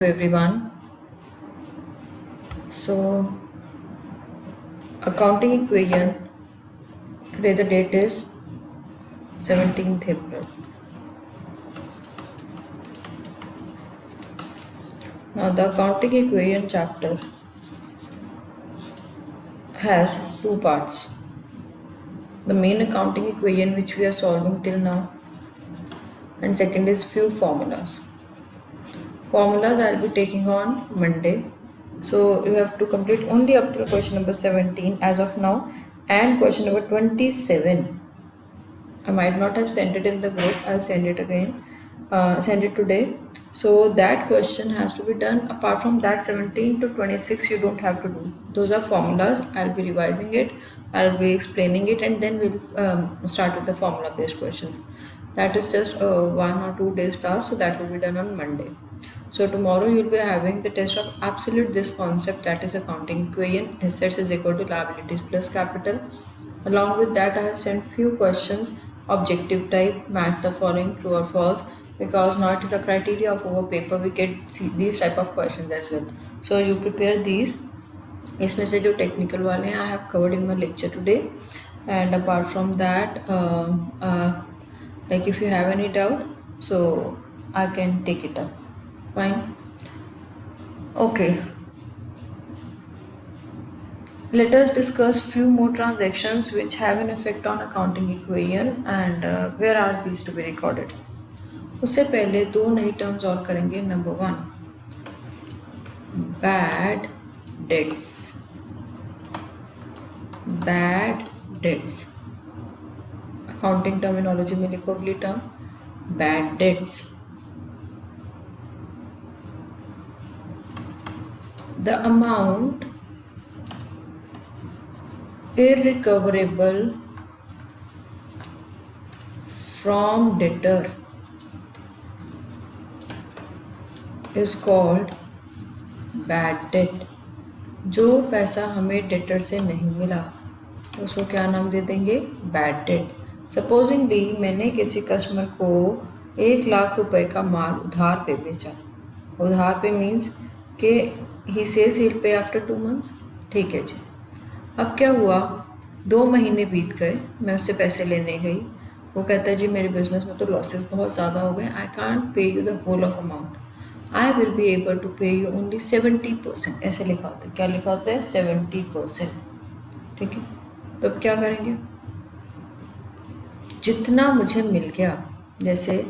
Everyone. So, accounting equation. Today the date is 17th April. Now, the accounting equation chapter has two parts. The main accounting equation which we are solving till now, and second is few formulas. Formulas I'll be taking on Monday. So you have to complete only up to question number 17 as of now, and question number 27. I might not have sent it in the group. I'll send it again. Send it today. So that question has to be done. Apart from that, 17 to 26 you don't have to do. Those are formulas. I'll be revising it. I'll be explaining it, and then we'll start with the formula-based questions. That is just a 1 or 2 days task. So that will be done on Monday. So tomorrow you'll be having the test of absolute this concept, that is accounting equation. Assets is equal to liabilities plus capital. Along with that, I have sent few questions, objective type, match the following, true or false, because now it is a criteria of our paper. We get these type of questions as well. So you prepare these. इसमें से जो technical वाले हैं I have covered in my lecture today and apart from that like if you have any doubt, so I can take it up. Fine. Okay. Let us discuss few more transactions which have an effect on accounting equation and where are these to be recorded. उससे पहले दो नई terms और करेंगे. Number 1, bad debts. Bad debts accounting terminology में लिखो अगली term, bad debts. The amount irrecoverable from debtor is called bad debt. जो पैसा हमें डेटर से नहीं मिला उसको क्या नाम दे देंगे? Bad debt. सपोजिंगली मैंने किसी कस्टमर को 1,00,000 रुपए का माल उधार पे बेचा. उधार पे मीन्स कि ही सेज ही पे आफ्टर 2 months. ठीक है जी. अब क्या हुआ, 2 महीने बीत गए, मैं उससे पैसे लेने गई. वो कहता है जी मेरे बिजनेस में तो लॉसेस बहुत ज़्यादा हो गए, I can't pay you the whole of amount, I will be able to pay you only 70%. ऐसे लिखा होता है. क्या लिखा होता है? 70%. ठीक है. तो अब क्या करेंगे? जितना मुझे मिल गया, जैसे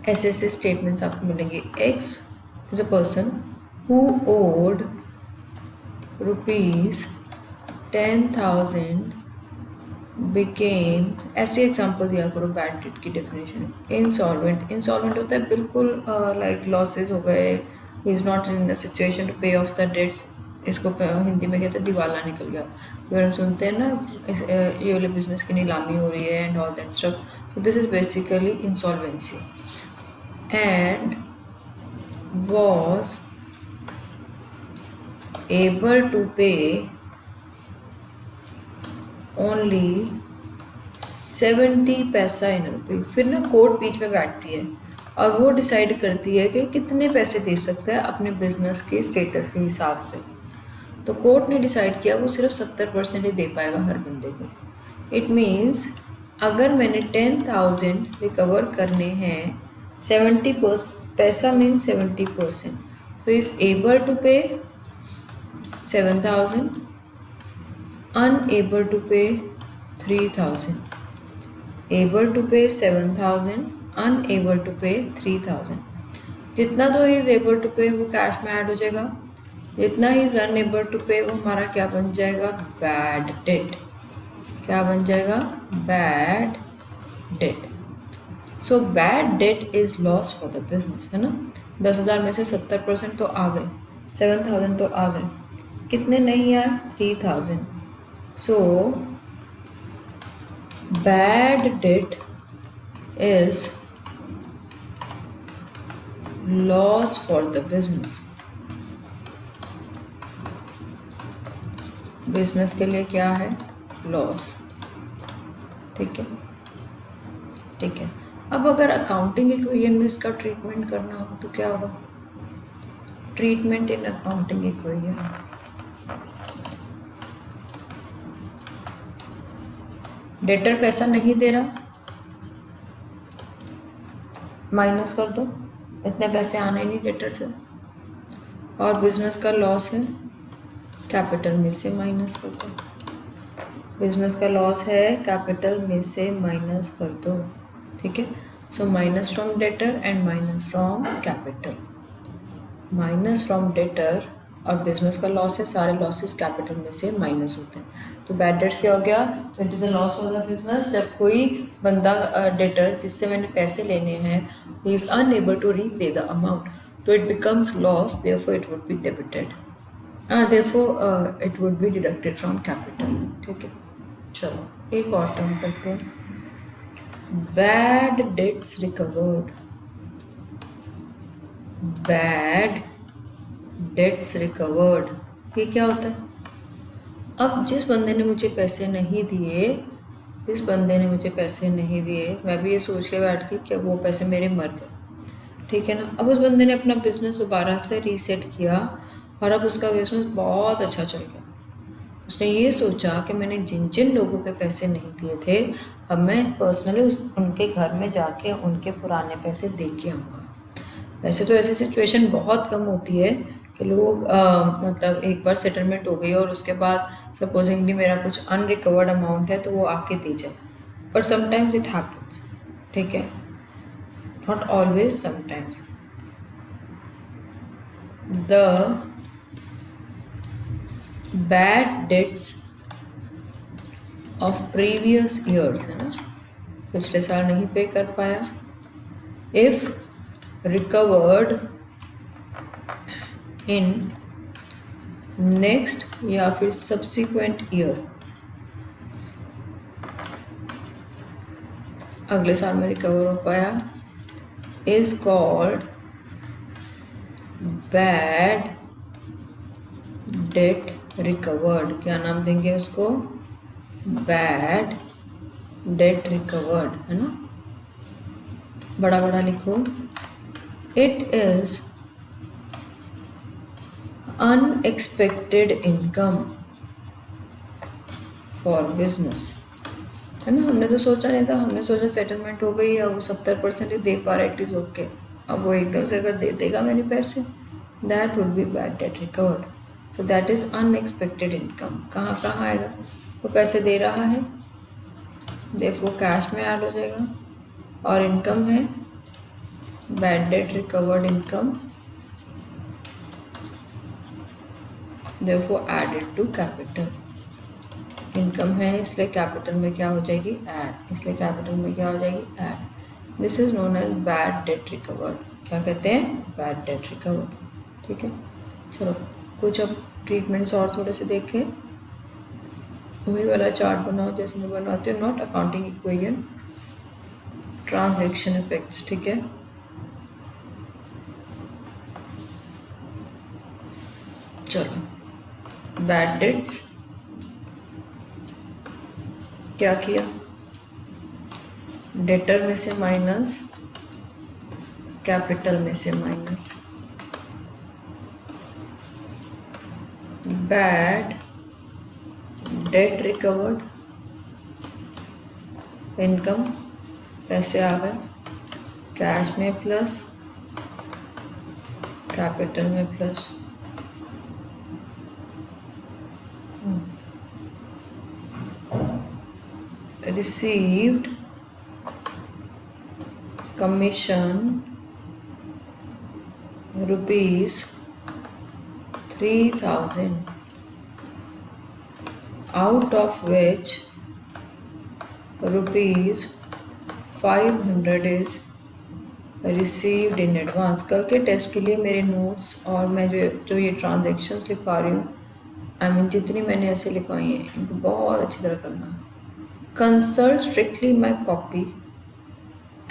ऐसे स्टेटमेंट्स आपको मिलेंगे. X is a person who owed rupees 10,000 became, ऐसे एग्जाम्पल दिया करो. बैड डेट की डेफिनेशन. इंसॉल्वेंट. इंसॉल्वेंट होता है बिल्कुल लाइक लॉसेज हो गए, he is not in the situation to pay off the debts. इसको हिंदी में कहते हैं दिवाला निकल गया. फिर हम सुनते हैं ना ये वाले बिजनेस की नीलामी हो रही है and all that stuff. So this is basically insolvency. And was able to pay only 70 पैसा इन रुपये. फिर ना कोर्ट बीच में बैठती है और वो डिसाइड करती है कि कितने पैसे दे सकता है अपने बिजनेस के स्टेटस के हिसाब से. तो कोर्ट ने डिसाइड किया वो सिर्फ 70% ही दे पाएगा हर बंदे को. इट मीन्स अगर मैंने 10,000 रिकवर करने हैं, 70 पैसा means 70%. So is able to pay 7,000, unable to pay 3,000. Able to pay 7,000, unable to pay 3,000. जितना तो ही इज एबल टू पे वो कैश में ऐड हो जाएगा, जितना ही इज अनएबल टू पे वो हमारा क्या बन जाएगा? Bad debt. क्या बन जाएगा? Bad debt. So bad debt is loss for the business, है ना. 10,000 में से 70% तो आ गए, 7,000 तो आ गए, कितने नहीं आए? 3,000. So bad debt is loss for the business. Business के लिए क्या है? लॉस. ठीक है. ठीक है. अब अगर अकाउंटिंग इक्वेशन में इसका ट्रीटमेंट करना हो तो क्या होगा? treatment in accounting equation. Debtor पैसा नहीं दे रहा, माइनस कर दो, इतने पैसे आने नहीं डेटर से, और बिजनेस का लॉस है, कैपिटल में से माइनस कर दो। बिजनेस का लॉस है, कैपिटल में से माइनस कर दो, ठीक है। So minus from debtor and minus from capital. Minus from debtor और बिजनेस का लॉस है, सारे लॉसेस कैपिटल में से माइनस होते हैं। तो बैड डेट्स क्या हो गया, it is a loss for the business. जब कोई बंदा डेटर जिससे मैंने पैसे लेने हैं, he is unable to repay the amount, तो it becomes loss, therefore it would be debited, therefore it would be deducted from capital, ठीक है। चलो एक और टर्म करते हैं, bad debts recovered. Bad debts recovered, ये क्या होता है? अब जिस बंदे ने मुझे पैसे नहीं दिए, जिस बंदे ने मुझे पैसे नहीं दिए, मैं भी ये सोच के बैठ गई कि वो पैसे मेरे मर गए, ठीक है ना। अब उस बंदे ने अपना बिजनेस दोबारा से रीसेट किया और अब उसका बिजनेस बहुत अच्छा चल गया। उसने ये सोचा कि मैंने जिन जिन लोगों के पैसे नहीं दिए थे, अब मैं पर्सनली उनके घर में जाके उनके पुराने पैसे दे के आऊँगा। वैसे तो ऐसी सिचुएशन बहुत कम होती है कि लोग मतलब एक बार सेटलमेंट हो गई और उसके बाद सपोजिंगली मेरा कुछ अनरिकवर्ड अमाउंट है तो वो आके दे जाए, बट समटाइम्स इट हैपन्स, ठीक है, not always, sometimes. The bad debts of previous years, है ना, पिछले साल नहीं पे कर पाया, इफ रिकवर्ड इन नेक्स्ट या फिर सब्सिक्वेंट ईयर, अगले साल में रिकवर हो पाया, is called bad debt recovered. क्या नाम देंगे उसको? बैड डेट रिकवर्ड, है ना, बड़ा बड़ा लिखो। It is unexpected income for business, है ना। हमने तो सोचा नहीं था, हमने सोचा सेटलमेंट हो गई, अब वो 70% ही दे पा रहा है, इट इज ओके। अब वो एकदम से अगर दे देगा मेरे पैसे, that would be bad debt recovered. So that is unexpected income. कहाँ कहाँ आएगा? वो पैसे दे रहा है, देखो कैश में ऐड हो जाएगा, और इनकम है bad debt recovered income, therefore added to capital। Income है इसलिए कैपिटल में क्या हो जाएगी? ऐड, इसलिए कैपिटल में क्या हो जाएगी? Add. This is known as bad debt recovered. क्या कहते हैं? बैड डेट रिकवर्ड, ठीक है। चलो कुछ अब ट्रीटमेंट्स और थोड़े से देखें। वही वाला चार्ट बनाओ जैसे मैं बनाती हूँ, not accounting equation, transaction effects, ठीक है। चलो बैड डेट्स क्या किया? डेटर में से माइनस, कैपिटल में से minus. Bad debt recovered, income, पैसे आ गए, कैश में प्लस, कैपिटल में plus. Received commission rupees 3,000, out of which rupees 500 is received in advance। कल के टेस्ट के लिए मेरे नोट्स और मैं जो ये ट्रांजेक्शन्स लिखवा रही हूँ, आई मीन जितनी मैंने ऐसे लिखवाई हैं, इनको बहुत अच्छी तरह करना। Consult strictly my copy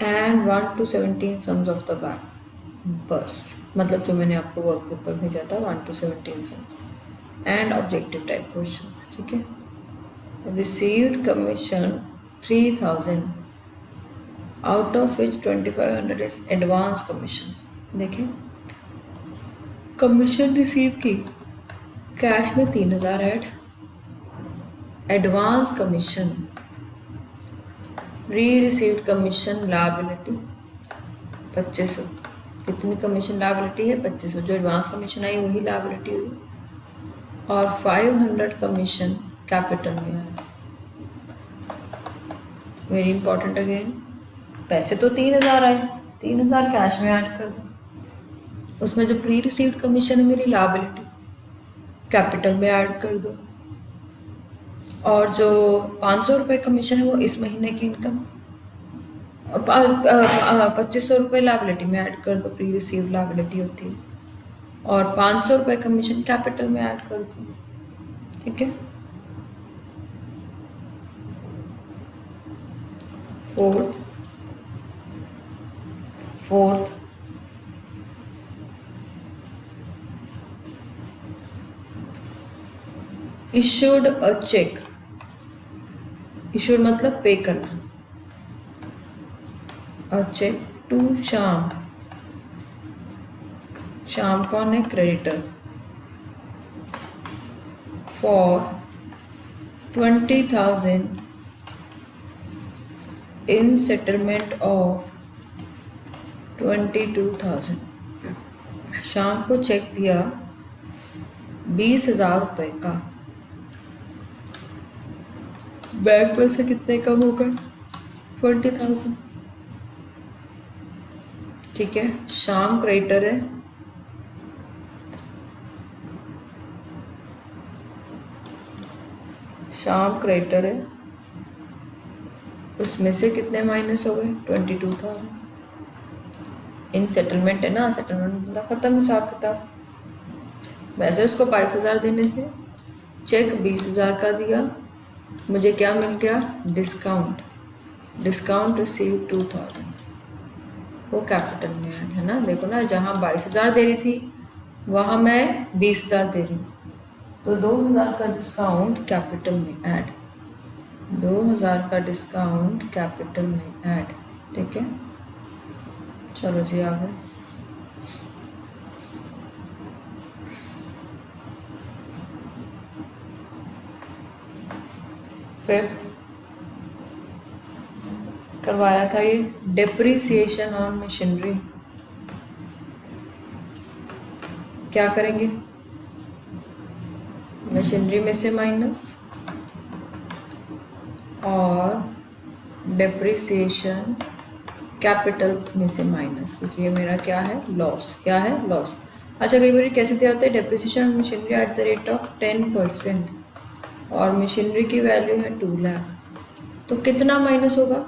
and 1 to 17 sums of the back, बस, मतलब जो मैंने आपको वर्क पेपर भेजा था 1 to 17 sums and objective type questions, ठीक है। Received commission 3,000, out of which 2,500 is advance commission। देखें कमीशन रिसीव की, कैश में 3000 ऐड, एडवांस कमीशन, री रिसीव्ड कमीशन लायबिलिटी 2500, कितनी कमीशन लायबिलिटी है 2500, जो एडवांस कमीशन आई वही लायबिलिटी हुई, और 500 कमीशन कैपिटल में है। वेरी इंपॉर्टेंट अगेन, पैसे तो 3000 आए, 3000 कैश में ऐड कर दो, उसमें जो प्री रिसीव्ड कमीशन है मेरी लायबिलिटी कैपिटल में ऐड कर दो, और जो 500 रुपये कमीशन है वो इस महीने की इनकम, 2500 रुपये लायबिलिटी में ऐड कर दो, प्री रिसीव लायबिलिटी होती है, और 500 रुपये कमीशन कैपिटल में ऐड कर दो। ठीक है, fourth issued a cheque, issued मतलब पे करना, a cheque to Shyam, Shyam कौन है, creditor, for 20,000 in settlement of 22,000। शाम को चेक दिया 20,000 रुपये का, बैंक में से कितने कम हो गए 20,000। ठीक है, शाम क्रेडिटर है, शाम क्रेडिटर है, उसमें से कितने माइनस हो गए 22,000। इन सेटलमेंट है ना, सेटलमेंट मतलब खत्म हिसाब किताब। वैसे उसको 22,000 देने थे, चेक 20,000 का दिया, मुझे क्या मिल गया, डिस्काउंट, डिस्काउंट रिसीव 2,000, वो कैपिटल में ऐड है ना। देखो ना, जहाँ 22,000 दे रही थी वहाँ मैं 20,000 दे रही हूँ, तो 2,000 का डिस्काउंट कैपिटल में ऐड, 2,000 का डिस्काउंट कैपिटल में ऐड। ठीक है, चलो जी आगे। फिफ्थ करवाया था ये, डेप्रिसिएशन ऑन मशीनरी। क्या करेंगे, मशीनरी में से माइनस और डेप्रिसिएशन कैपिटल में से माइनस, क्योंकि ये मेरा क्या है, लॉस, क्या है, लॉस। अच्छा, कई बार कैसे दिया होता है, depreciation on machinery at the rate of 10% और मशीनरी की वैल्यू है 2 लाख, तो कितना माइनस होगा,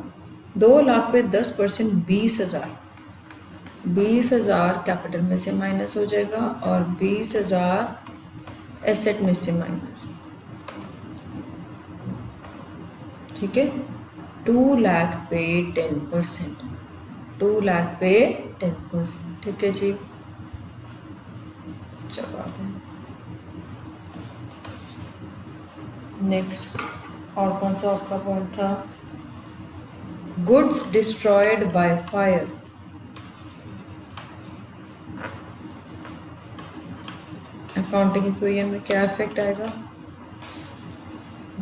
2 लाख पे 10% 20,000, 20,000 कैपिटल में से माइनस हो जाएगा और 20,000 एसेट में से माइनस। ठीक है, 2 लाख पे 10%, 2 लाख पे 10%। ठीक है जी, चलो आते हैं नेक्स्ट। और कौन सा आपका पॉइंट था, goods destroyed by fire. Accounting equation में क्या इफेक्ट आएगा,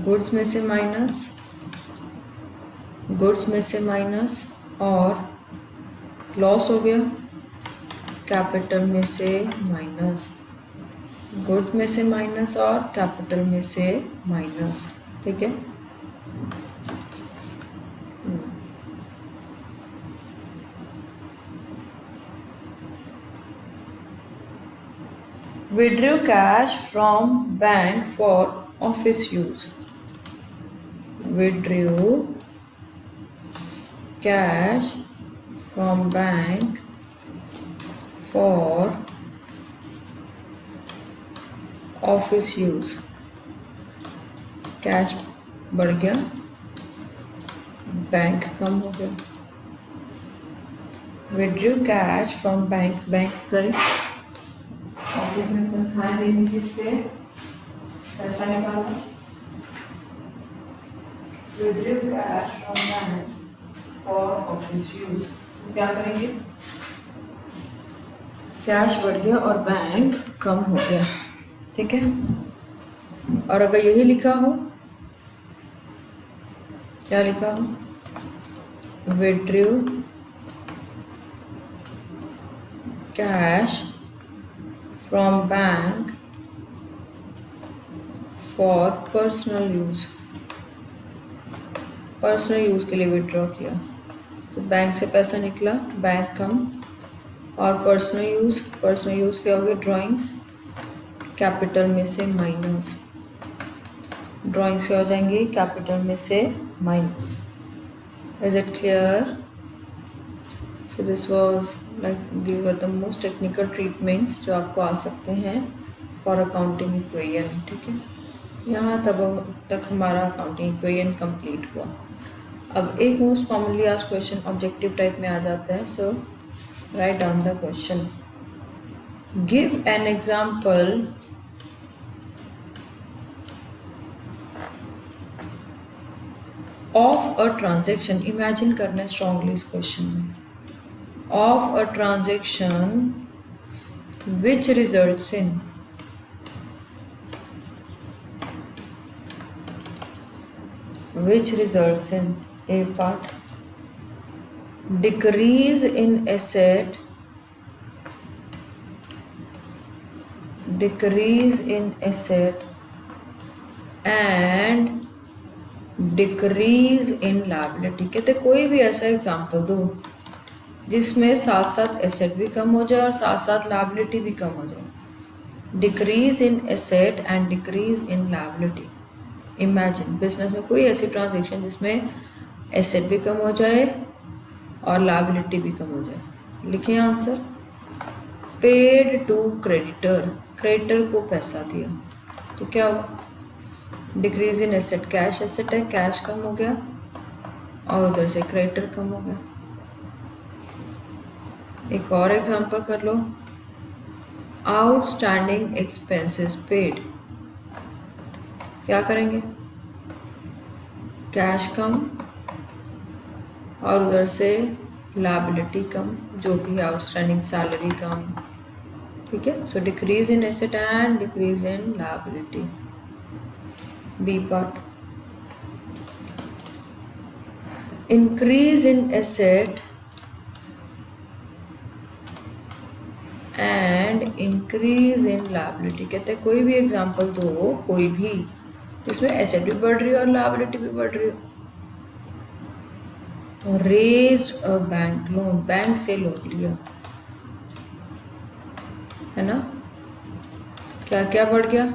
गुड्स में से माइनस, गुड्स में से माइनस और लॉस हो गया, कैपिटल में से माइनस, गुड्स में से माइनस और कैपिटल में से माइनस। ठीक है, withdrew cash from bank for office use, withdrew cash from bank for office use, cash बढ़ गया, बैंक कम हो गया, withdrew cash from bank, bank गए ऑफिस में तनख्वाह देनी थी, इसलिए पैसा निकाला, withdrew cash from bank for office use. क्या करेंगे, कैश बढ़ गया और बैंक कम हो गया, ठीक है। और अगर यही लिखा हो, क्या लिखा हो, withdrew cash from bank for personal use, personal use के लिए विड्रॉ किया, तो बैंक से पैसा निकला, बैंक कम, और पर्सनल यूज क्या हो गया, ड्राइंग्स, कैपिटल में से माइनस, ड्राइंग्स क्या हो जाएंगी, कैपिटल में से minus. Is it clear? So this was like these were the most technical treatments जो आपको आ सकते हैं फॉर अकाउंटिंग इक्वेशन, ठीक है। यहाँ तक हमारा अकाउंटिंग इक्वेशन कंप्लीट हुआ। अब एक most commonly asked question objective type में आ जाता है। So write down the question, give an example of a transaction, imagine करना है स्ट्रांगली इस क्वेश्चन में, of a transaction which results in, which results in a part decrease in asset, and decrease in liability. कहते कोई भी ऐसा example दो जिसमें साथ साथ एसेट भी कम हो जाए और साथ साथ लायबिलिटी भी कम हो जाए। Decrease in asset and decrease in liability. Imagine business में कोई ऐसी ट्रांजेक्शन जिसमें एसेट भी कम हो जाए और लायबिलिटी भी कम हो जाए। लिखिए answer, paid to creditor, creditor को पैसा दिया तो क्या हुआ, decrease in asset, cash asset है, कैश कम हो गया और उधर से क्रेडिटर कम हो गया। एक और एग्जांपल कर लो, आउटस्टैंडिंग एक्सपेंसेस पेड, क्या करेंगे, कैश कम और उधर से लायबिलिटी कम, जो भी आउटस्टैंडिंग सैलरी कम, ठीक है। So decrease in asset and decrease in liability. B part, increase in asset and increase in liability. कहते हैं कोई भी एग्जांपल दो, कोई भी जिसमें एसेट भी बढ़ रही है और लायबिलिटी भी बढ़ रही है। Raised a bank loan, bank से लोन लिया है ना, क्या क्या बढ़ गया,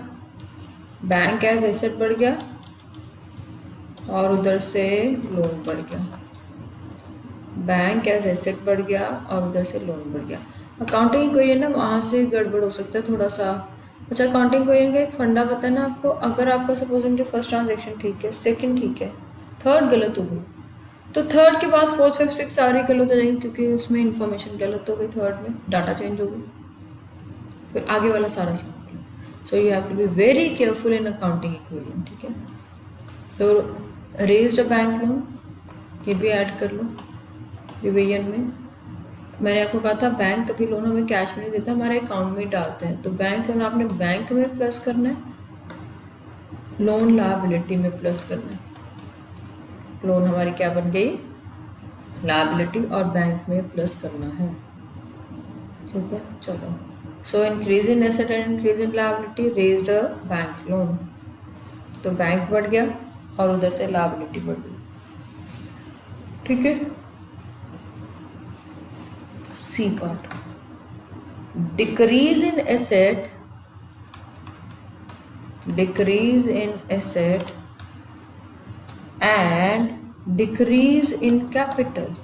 बैंक एज एसेट बढ़ गया और उधर से लोन बढ़ गया, बैंक एज एसेट बढ़ गया और उधर से लोन बढ़ गया। अकाउंटिंग कोई है ना, वहाँ से गड़बड़ हो सकता है थोड़ा सा। अच्छा, अकाउंटिंग कोई का एक फंडा पता है ना आपको, अगर आपका सपोजिंग कि फर्स्ट ट्रांजेक्शन ठीक है, सेकंड ठीक है, थर्ड गलत हो गई, तो थर्ड के बाद फोर्थ फिफ्थ सिक्स सारी गलत हो जाएंगी क्योंकि उसमें इंफॉर्मेशन गलत हो गई, थर्ड में डाटा चेंज हो गई, फिर आगे वाला सारा सब गलत। So you have to be very careful in accounting equation, ठीक है। तो रेज्ड अ बैंक लोन, ये भी ऐड कर लो रिवीजन में। मैंने आपको कहा था बैंक कभी लोन हमें कैश में नहीं देता, हमारे अकाउंट में डालते हैं, तो बैंक लोन आपने बैंक में प्लस करना है, लोन लायबिलिटी में प्लस करना है। लोन हमारी क्या बन गई, लायबिलिटी, और बैंक में प्लस करना है, ठीक है। चलो, so increase in asset and increase in liability, raised a bank loan, तो बैंक बढ़ गया और उधर से लायबिलिटी बढ़ गई, ठीक है। C part, decrease in asset and decrease in capital,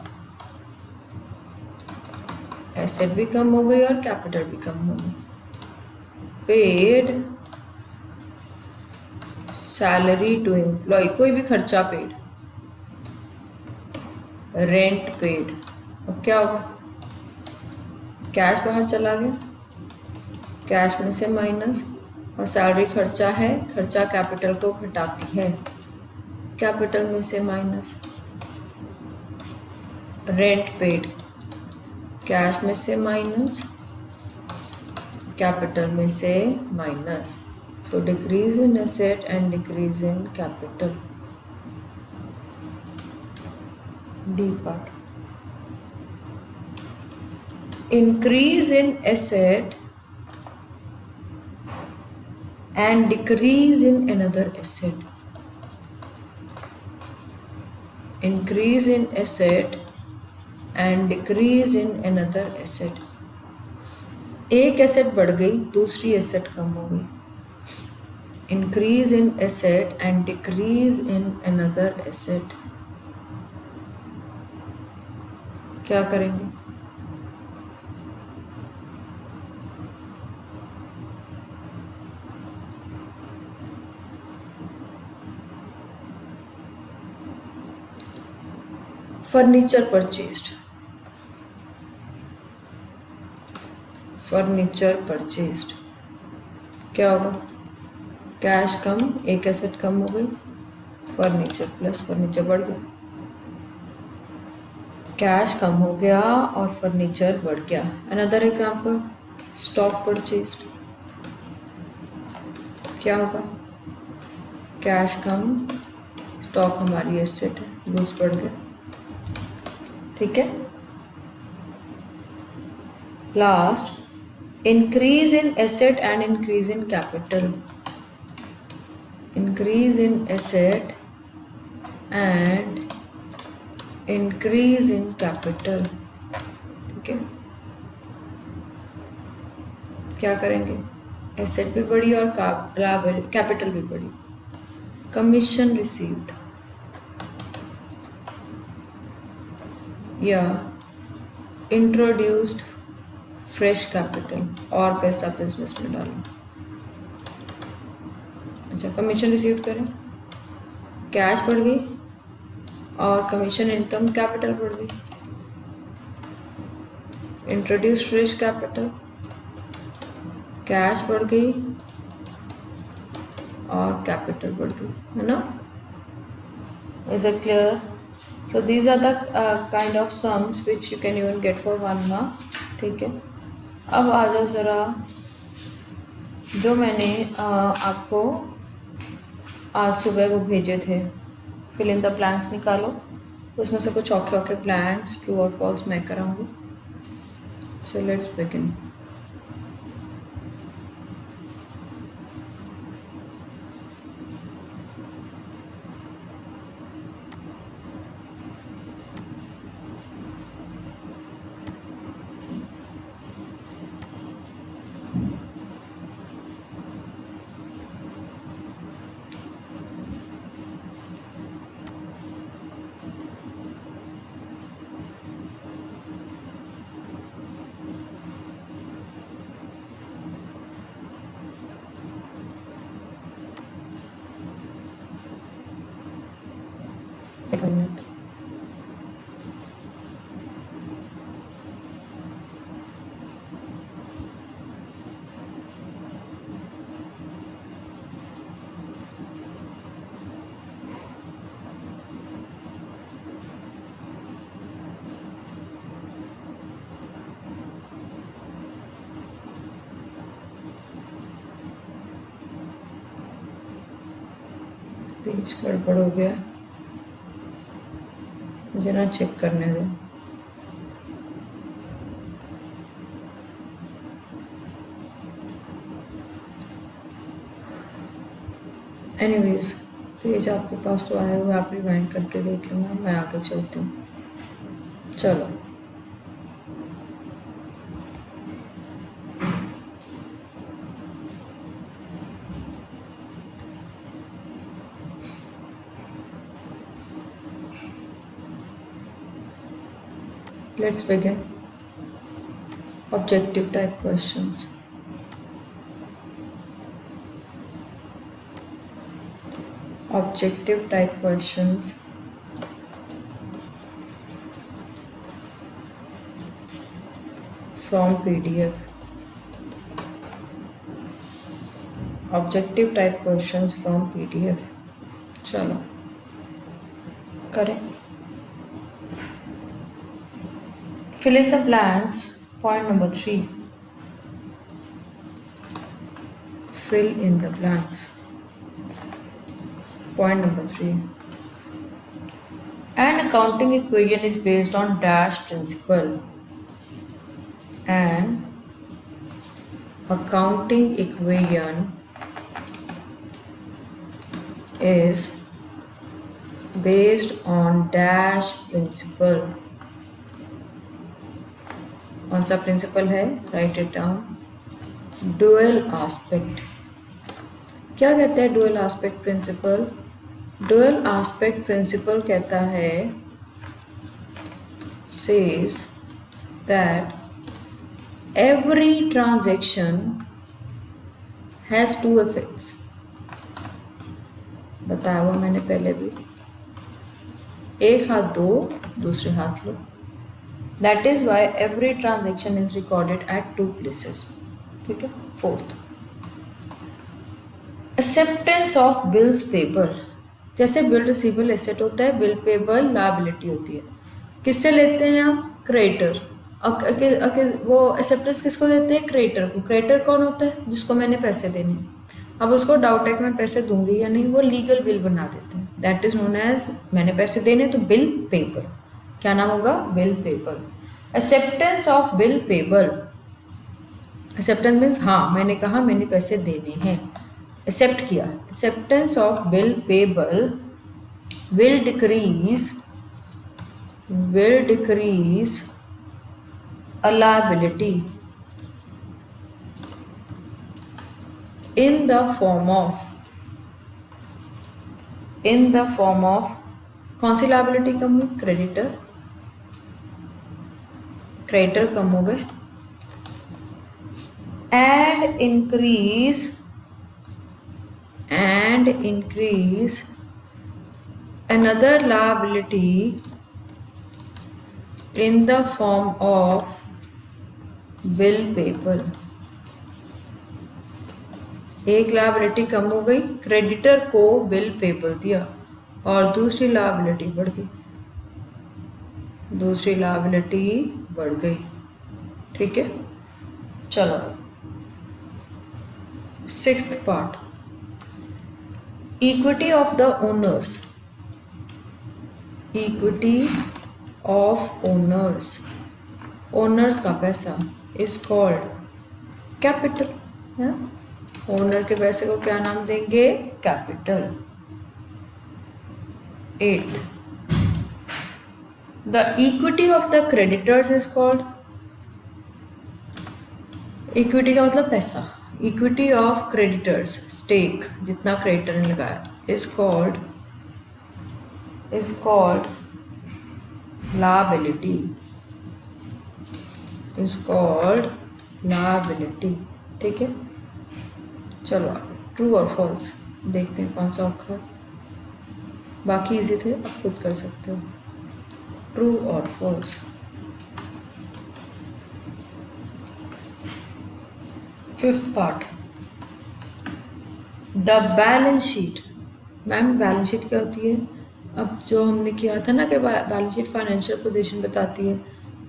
asset भी कम हो गई और कैपिटल भी कम हो गई। पेड सैलरी टू एम्प्लॉय, कोई भी खर्चा पेड, रेंट पेड, अब क्या होगा, कैश बाहर चला गया, कैश में से माइनस, और सैलरी खर्चा है, खर्चा कैपिटल को घटाती है, कैपिटल में से माइनस, रेंट पेड, कैश में से माइनस कैपिटल में से minus, so decrease in asset and decrease in capital. D part, increase in asset and decrease in another asset. Increase in asset and decrease in another asset. एक asset बढ़ गई, दूसरी asset कम हो गई. Increase in asset and decrease in another asset. क्या करेंगे? Furniture purchased, furniture purchased क्या होगा? कैश कम, एक एसेट कम हो गई, फर्नीचर प्लस फर्नीचर बढ़ गया. कैश कम हो गया और फर्नीचर बढ़ गया. अनदर एग्जांपल, स्टॉक परचेस्ड क्या होगा? कैश कम, स्टॉक हमारी एसेट है, गुड्स बढ़ गया. ठीक है. Last, increase in asset and increase in capital. Increase in asset and increase in capital. ठीक है. क्या करेंगे? एसेट भी बढ़ी और कैपिटल भी बढ़ी. कमीशन रिसीव्ड या इंट्रोड्यूस्ड फ्रेश कैपिटल, और पैसा बिजनेस में डालो. अच्छा, कमीशन रिसीव करें, कैश बढ़ गई और कमीशन इनकम कैपिटल बढ़ गई. इंट्रोड्यूस फ्रेश कैपिटल, कैश बढ़ गई और कैपिटल बढ़ गई, है ना? Is it clear? So these are the kind of sums which you can even get for 1 mark. ठीक है. अब आ जाओ ज़रा, जो मैंने आपको आज सुबह वो भेजे थे, फिल इन द ब्लैंक्स निकालो. उसमें से कुछ औखे ब्लैंक्स ट्रू और फॉल्स मैं कराऊंगी. So let's begin. पेज गड़बड़ हो गया, मुझे ना चेक करने दो. एनीवेज, पेज आपके पास तो आए हुए, आप रिवाइंड करके देख लेना. मैं आगे चलती हूँ. चलो, let's begin. Objective type questions. Objective type questions from PDF. Objective type questions from PDF. चलो करें. Fill in the blanks. Point number 3. fill in the blanks. Point number 3. An accounting equation is based on dash principle. An accounting equation is based on dash principle. कौन सा principle है? Write it down. Dual aspect. क्या कहता है dual aspect principle? Dual aspect principle कहता है says that every transaction has two effects. बताया हुआ मैंने पहले भी. एक हाथ दो, दूसरे हाथ लो. That is why every transaction is recorded at two places. ठीक है. Fourth, acceptance of bills payable. जैसे बिल रिसीवेबल एसेट होता है, बिल पेबल लायबिलिटी होती है. किससे लेते हैं आप? क्रेडिटर. वो एक्सेप्टेंस किसको देते हैं? क्रेडिटर को. क्रेडिटर कौन होता है? जिसको मैंने पैसे देने. अब उसको डाउट है कि मैं पैसे दूंगी या नहीं, वो लीगल बिल बना देते हैं. दैट इज नोन एज, मैंने पैसे देने तो बिल पेबल. क्या नाम होगा? Bill payable. Acceptance of bill payable. Acceptance means हाँ मैंने कहा मैंने पैसे देने हैं, एक्सेप्ट किया. Acceptance of bill payable will decrease a liability in the form of कौन सी लायबिलिटी कम हुई? क्रेडिटर कम हो गए. and increase another liability in the form of bill payable. एक लायबिलिटी कम हो गई, क्रेडिटर को बिल पेबल दिया और दूसरी लायबिलिटी बढ़ गई. ठीक है. चलो sixth part, equity of the owners. Owners का पैसा इज कॉल्ड कैपिटल. ओनर के पैसे को क्या नाम देंगे? Capital. 8th, the equity of the creditors is called. Equity का मतलब पैसा. इक्विटी ऑफ क्रेडिटर्स, स्टेक जितना क्रेडिटर ने लगाया, इज कॉल्ड लायबिलिटी. ठीक है. चलो ट्रू और फॉल्स देखते हैं कौन सा औखा है. बाकी इजी थे, आप खुद कर सकते हो. ट्रू और false. Fifth part, the balance sheet. Ma'am balance sheet क्या होती है? अब जो हमने किया था ना कि बैलेंस शीट फाइनेंशियल पोजीशन बताती है,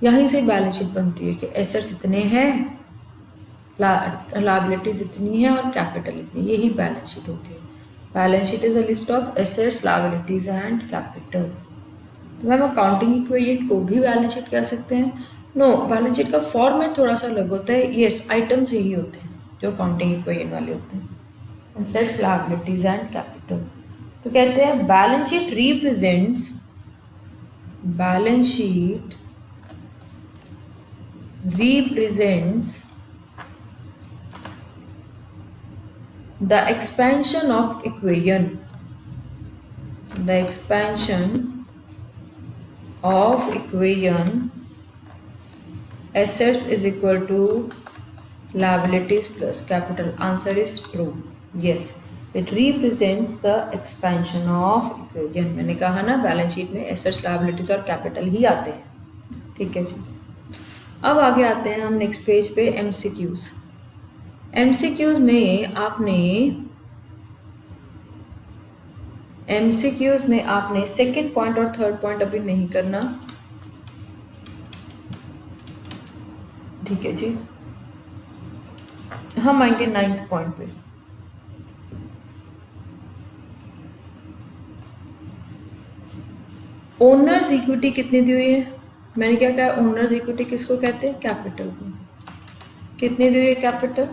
यहीं से बैलेंस शीट बनती है कि एसेट्स इतने हैं, लायबिलिटीज इतनी है और कैपिटल इतनी. यही बैलेंस शीट होती है. Balance sheet is a list of assets, liabilities and capital. तो मैम अकाउंटिंग इक्विवेलेंट को भी बैलेंस शीट कह सकते हैं? नो, बैलेंस शीट का फॉर्मेट थोड़ा सा अलग होता है. यस, आइटम्स यही होते हैं जो अकाउंटिंग इक्विवेलेंट वाले होते हैं, एसेट्स, लायबिलिटीज एंड कैपिटल. तो कहते हैं balance sheet represents the expansion of equation. Assets is equal to liabilities plus capital. Answer is true. Yes, it represents the expansion of equation. मैंने कहा ना बैलेंस शीट में एसेट्स, लायबिलिटीज और capital ही आते हैं. ठीक है जी. अब आगे आते हैं हम नेक्स्ट पेज पे, एमसीक्यूज. एमसीक्यूज में आपने सेकंड पॉइंट और थर्ड पॉइंट अभी नहीं करना. ठीक है जी. हम आएंगे 9th पॉइंट पे. ओनर्स इक्विटी कितनी दी हुई है? मैंने क्या कहा, ओनर्स इक्विटी किसको कहते हैं? कैपिटल को। कितनी दी हुई है कैपिटल?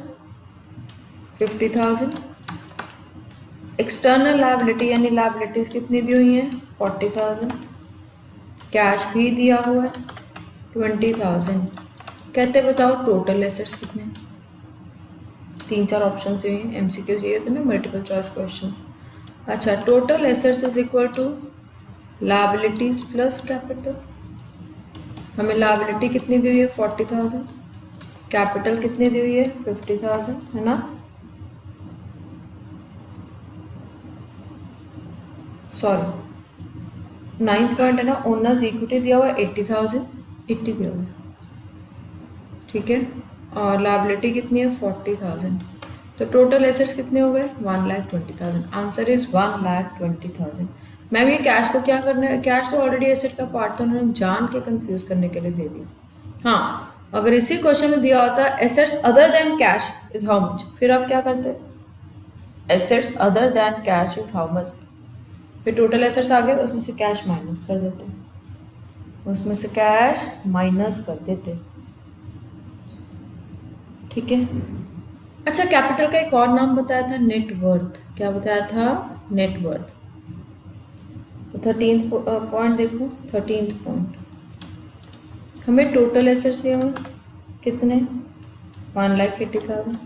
50,000। एक्सटर्नल लायबिलिटी यानी लायबिलिटीज कितनी दी हुई हैं? 40,000। कैश भी दिया हुआ है 20,000। कहते बताओ टोटल एसेट्स कितने? 3-4 ऑप्शन हुए हैं, एमसीक्यू चाहिए तो ना, मल्टीपल चॉइस क्वेश्चन। अच्छा, total assets is equal to liabilities plus capital. हमें लायबिलिटी कितनी दी हुई है? 40,000। कैपिटल कितनी दी हुई है? 50,000, है ना? सॉरी, 9th पॉइंट है ना, ओनर्स इक्विटी दिया हुआ है 80,000, 80 दिया हुआ है, ठीक है। और लायबिलिटी कितनी है? 40,000। तो टोटल एसेट्स कितने हो गए? 1,20,000। Answer is 1,20,000। मैम ये कैश को क्या करना है? कैश तो ऑलरेडी एसेट का पार्ट था, उन्होंने जान के कंफ्यूज करने के लिए दे दिया। हाँ, अगर इसी क्वेश्चन में दिया होता assets other than cash is how much, फिर आप क्या करते? Assets other than cash is how much, फिर टोटल एसेट्स आ गए, उसमें से कैश माइनस कर देते, उसमें से कैश माइनस कर देते, ठीक है। अच्छा, कैपिटल का एक और नाम बताया था, नेट वर्थ। क्या बताया था? Net worth. तो 13th पॉइंट देखो, 13th पॉइंट, हमें टोटल एसेट्स दिए हुए कितने? 1,80,000।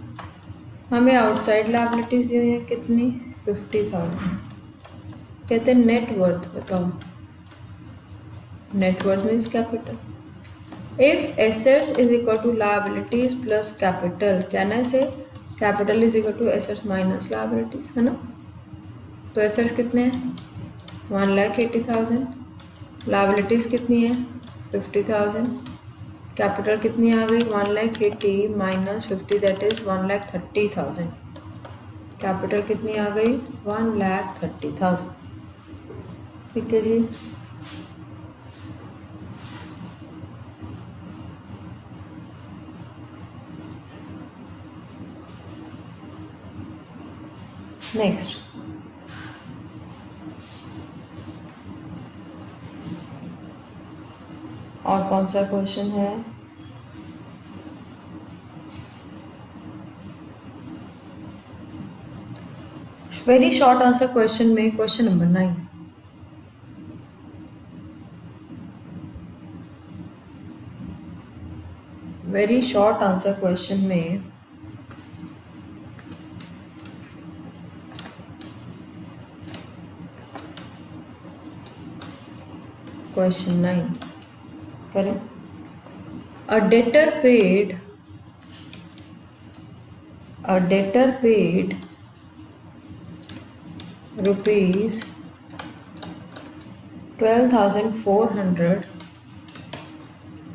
हमें आउटसाइड लायबिलिटीज दी हुई है कितनी? 50,000। कहते हैं नेट वर्थ बताओ। Net worth means capital. If assets is equal to liabilities plus capital, can I say capital is equal to assets minus liabilities, है ना? तो assets कितने हैं? 1,80,000। liabilities कितनी है? 50,000। capital कितनी आ गई? 1,80 minus 50, that is 1,30,000। capital कितनी आ गई? 1,30,000, ठीक है जी। नेक्स्ट, और कौन सा क्वेश्चन है? वेरी शॉर्ट आंसर क्वेश्चन में question number 9। Very short answer question में क्वेश्चन 9 करें। A debtor paid rupees 12,400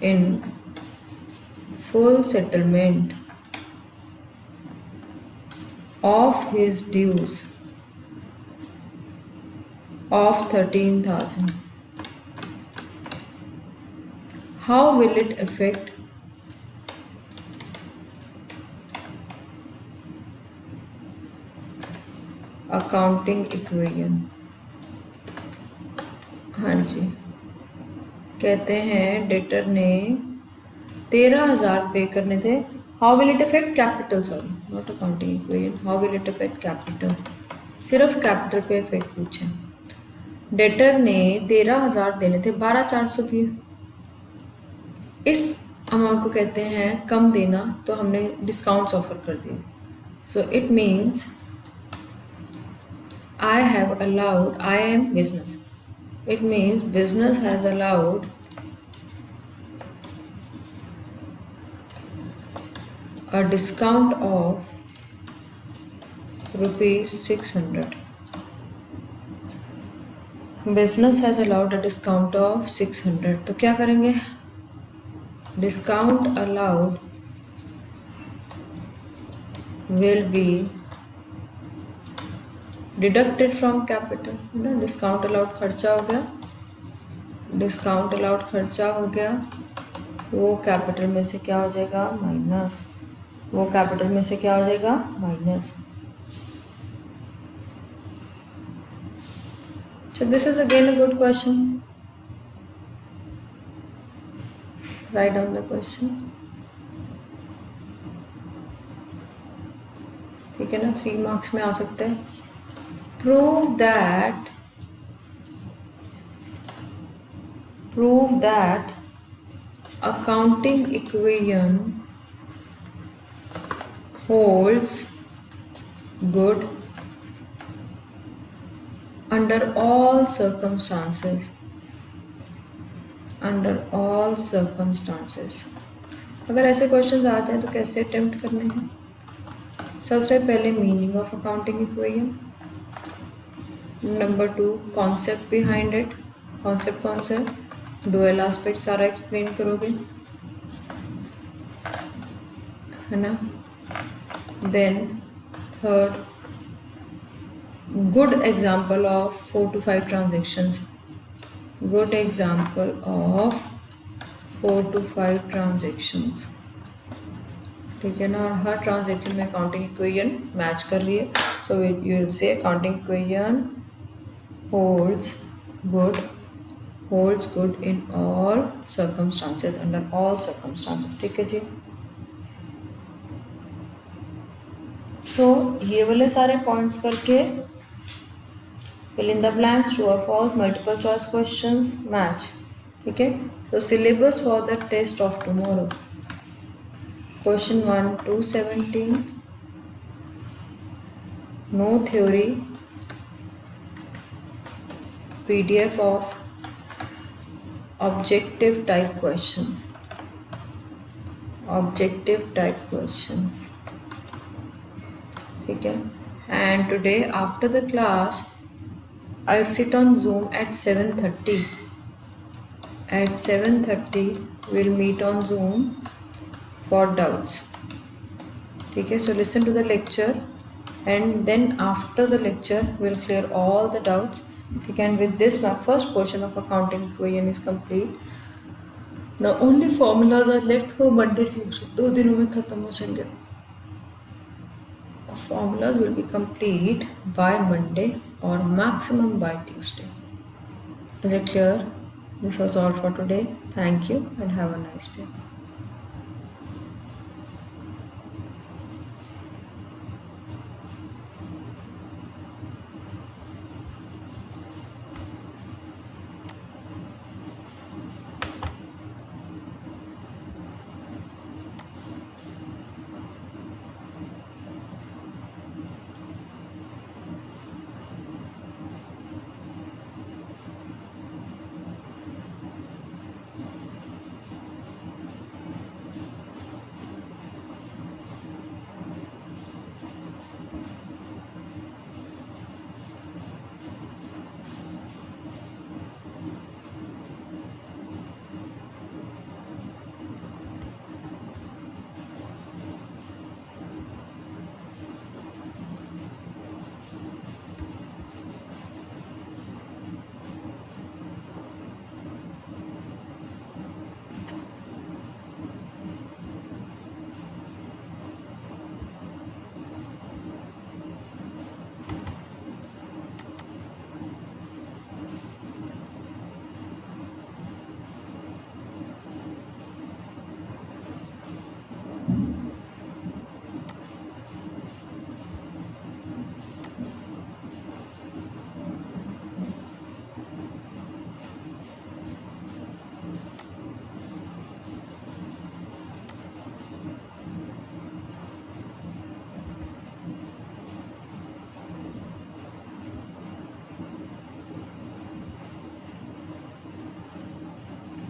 in full settlement of his dues of 13,000. How will it affect accounting equation? हाँ जी, कहते हैं डेटर ने 13,000 पे करने थे। How will it affect capital? Sorry, not accounting equation. How will it affect capital? सिर्फ capital पे effect पूछे। डेटर ने 13,000 देने थे, 12,400 दिए। इस अमाउंट को कहते हैं कम देना, तो हमने डिस्काउंट्स ऑफर कर दिए। So it means I am business. It means business has allowed a discount of ₹600. Business has allowed a discount of 600. तो क्या करेंगे? Discount allowed will be deducted from capital, है ना। डिस्काउंट अलाउड खर्चा हो गया, डिस्काउंट अलाउड खर्चा हो गया, वो कैपिटल में से क्या हो जाएगा? माइनस। वो कैपिटल में से क्या हो जाएगा? Minus. So this is again a good question. Right down the question. ठीक है ना, 3 मार्क्स में आ सकते हैं। Prove that accounting equation holds good under all circumstances. अगर ऐसे क्वेश्चंस आ जाए तो कैसे अटेम्प्ट करने हैं? सबसे पहले meaning of accounting equation, number 2 concept behind it, concept कौन सा है, डुअल एस्पेक्ट सारा एक्सप्लेन करोगे, है ना। Then third, good example of 4 to 5 transactions, good example of 4 to 5 transactions. ठीक है ना, और हर ट्रांजेक्शन में अकाउंटिंग इक्वेशन मैच कर रही है, so you will say accounting equation holds good in all circumstances, under all circumstances। ठीक है जी। सो ये वाले सारे पॉइंट्स करके fill in the blanks, true or false, multiple choice questions, match। ठीक है। सो syllabus for the test of tomorrow, question 1 to 17, no theory, PDF of objective type questions, ठीक है। and today after the class I'll sit on Zoom at 7:30. At 7:30 we'll meet on Zoom for doubts। ठीक है, so listen to the lecture and then after the lecture we'll clear all the doubts। ठीक है, and with this my first portion of accounting equation is complete। now only formulas are left for Monday Tuesday, 2 दिनों में खत्म हो जाएंगे। Formulas will be complete by Monday or maximum by Tuesday। Is it clear? This was all for today. Thank you and have a nice day।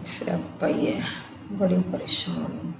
से अब भाई है, बड़ी परेशान हूँ।